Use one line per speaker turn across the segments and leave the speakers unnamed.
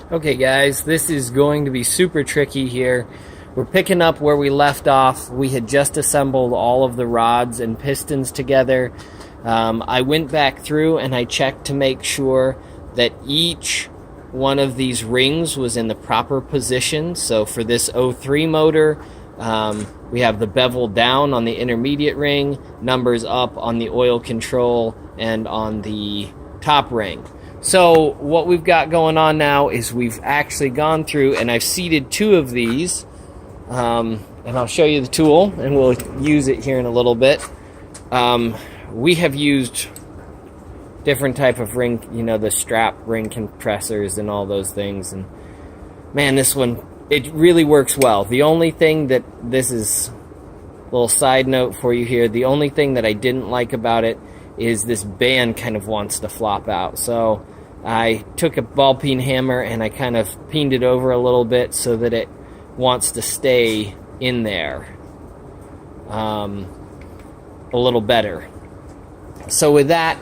Okay guys, this is going to be super tricky here. We're picking up where we left off. We had just assembled all of the rods and pistons together. I went back through and I checked to make sure that each one of these rings was in the proper position. So for this 03 motor, we have the bevel down on the intermediate ring, numbers up on the oil control and on the top ring. So what we've got going on now is we've actually gone through and I've seated two of these, and I'll show you the tool and we'll use it here in a little bit. We have used different type of ring, you know, the strap ring compressors and all those things, and man, this one, it really works well. The only thing that, this is a little side note for you here, the only thing that I didn't like about it is this band kind of wants to flop out. So I took a ball peen hammer and I kind of peened it over a little bit so that it wants to stay in there a little better. So with that,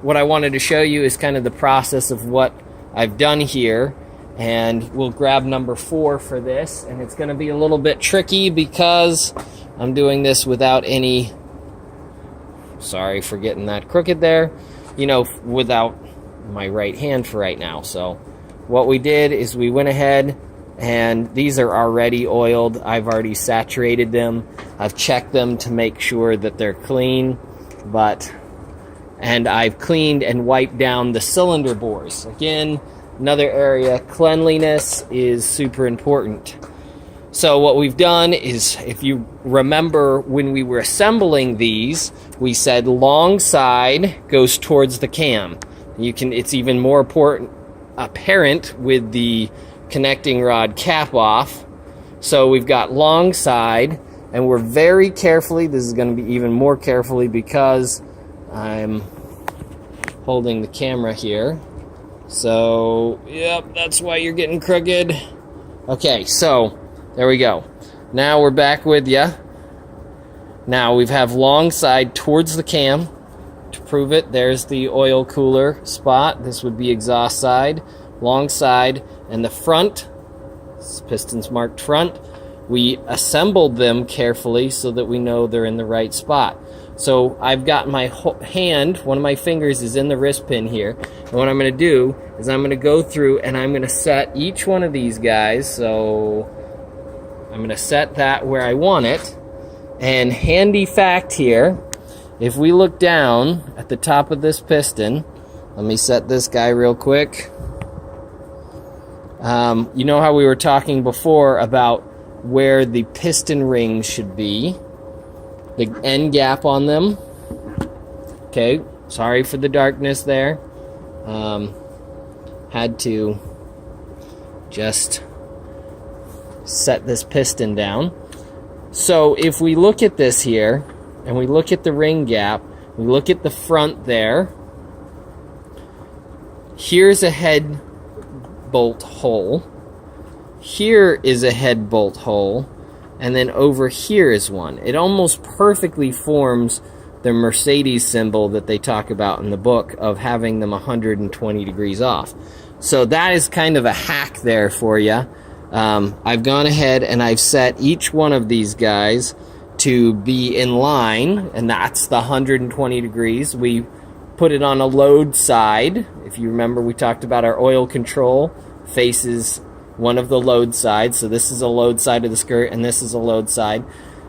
what I wanted to show you is kind of the process of what I've done here, and we'll grab number 4 for this, and it's going to be a little bit tricky because I'm doing this without any, sorry for getting that crooked there, you know, without my right hand for right now. So what we did is we went ahead, and these are already oiled. I've already saturated them. I've checked them to make sure that they're clean, and I've cleaned and wiped down the cylinder bores. Again, another area, cleanliness is super important. So what we've done is, if you remember when we were assembling these, we said long side goes towards the cam. It's even more apparent with the connecting rod cap off. So we've got long side, and we're very carefully, this is going to be even more carefully because I'm holding the camera here. So, yep, that's why you're getting crooked. Okay, so there we go. Now we're back with you. Now we have long side towards the cam. To prove it, there's the oil cooler spot. This would be exhaust side, long side, and the front, pistons marked front. We assembled them carefully so that we know they're in the right spot. So I've got my hand, one of my fingers is in the wrist pin here, and what I'm going to do is I'm going to go through and I'm going to set each one of these guys. So I'm going to set that where I want it. And handy fact here, if we look down at the top of this piston, let me set this guy real quick. You know how we were talking before about where the piston rings should be, the end gap on them. Okay, sorry for the darkness there. Had to just set this piston down. So if we look at this here, and we look at the ring gap, we look at the front there, here's a head bolt hole, here is a head bolt hole, and then over here is one. It almost perfectly forms the Mercedes symbol that they talk about in the book of having them 120 degrees off. So that is kind of a hack there for you. I've gone ahead and I've set each one of these guys to be in line, and that's the 120 degrees. We put it on a load side. If you remember, we talked about our oil control faces one of the load sides. So this is a load side of the skirt, and this is a load side.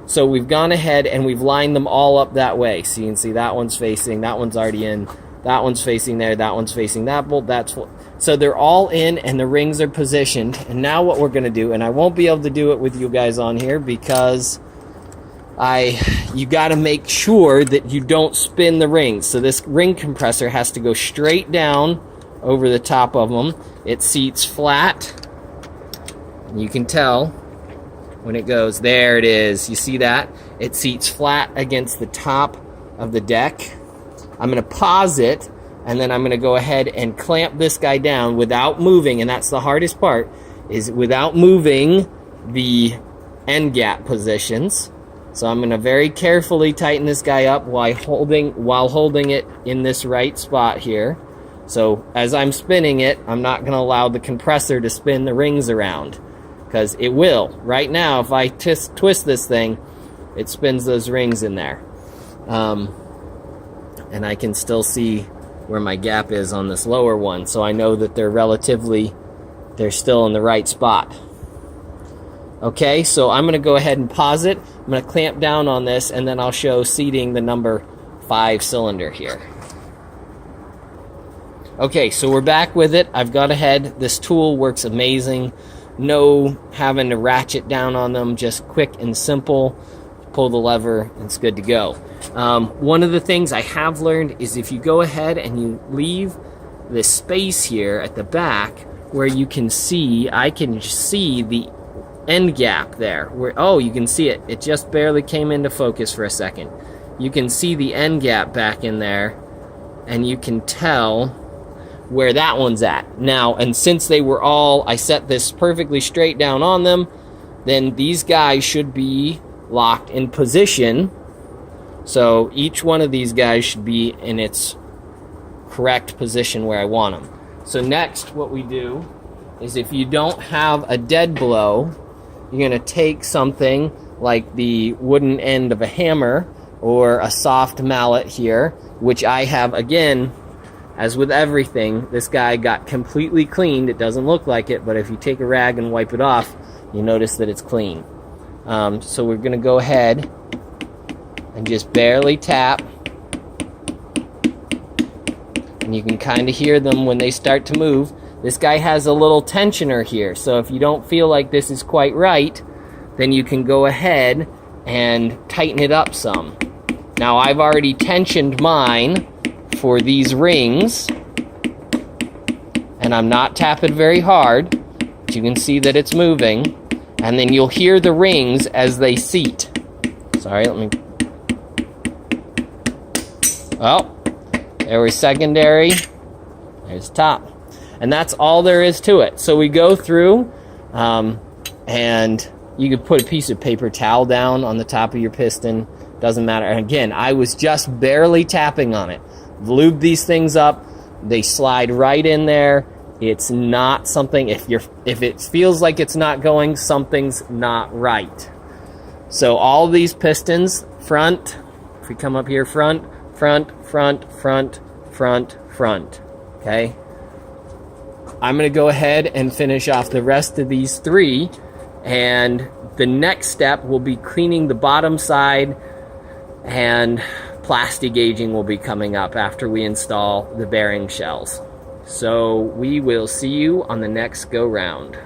So we've gone ahead and we've lined them all up that way. So you can see that one's facing, that one's already in, that one's facing there, that one's facing that bolt, so they're all in and the rings are positioned. And now what we're going to do, and I won't be able to do it with you guys on here because you got to make sure that you don't spin the rings. So this ring compressor has to go straight down over the top of them. It seats flat. You can tell when it goes, there it is. You see that? It seats flat against the top of the deck. I'm going to pause it, and then I'm going to go ahead and clamp this guy down without moving, and that's the hardest part, is without moving the end gap positions. So I'm going to very carefully tighten this guy up while holding it in this right spot here. So as I'm spinning it, I'm not going to allow the compressor to spin the rings around, because it will. Right now, if I twist this thing, it spins those rings in there. And I can still see where my gap is on this lower one, so I know that they're still in the right spot. Okay, so I'm going to go ahead and pause it. I'm going to clamp down on this, and then I'll show seating the number 5 cylinder here. Okay, so we're back with it. I've got a head. This tool works amazing. No having to ratchet down on them, just quick and simple. Pull the lever, and it's good to go. One of the things I have learned is if you go ahead and you leave this space here at the back where you can see, I can see the end gap there. Oh, you can see it. It just barely came into focus for a second. You can see the end gap back in there, and you can tell where that one's at. Now, and since they were all, I set this perfectly straight down on them, then these guys should be locked in position. So each one of these guys should be in its correct position where I want them. So next, what we do is, if you don't have a dead blow, you're going to take something like the wooden end of a hammer or a soft mallet here, which I have, again, as with everything, this guy got completely cleaned. It doesn't look like it, but if you take a rag and wipe it off, you notice that it's clean. So we're going to go ahead and just barely tap. And you can kind of hear them when they start to move. This guy has a little tensioner here, so if you don't feel like this is quite right, then you can go ahead and tighten it up some. Now, I've already tensioned mine for these rings, and I'm not tapping very hard, but you can see that it's moving, and then you'll hear the rings as they seat. Sorry, let me... Oh, there was secondary, there's top. And that's all there is to it. So we go through, and you could put a piece of paper towel down on the top of your piston. Doesn't matter. And again, I was just barely tapping on it. Lube these things up. They slide right in there. It's not something, if it feels like it's not going, something's not right. So all these pistons, front, if we come up here, front, front, front, front, front, front. Okay? I'm going to go ahead and finish off the rest of these 3, and the next step will be cleaning the bottom side, and plastic gauging will be coming up after we install the bearing shells. So we will see you on the next go round.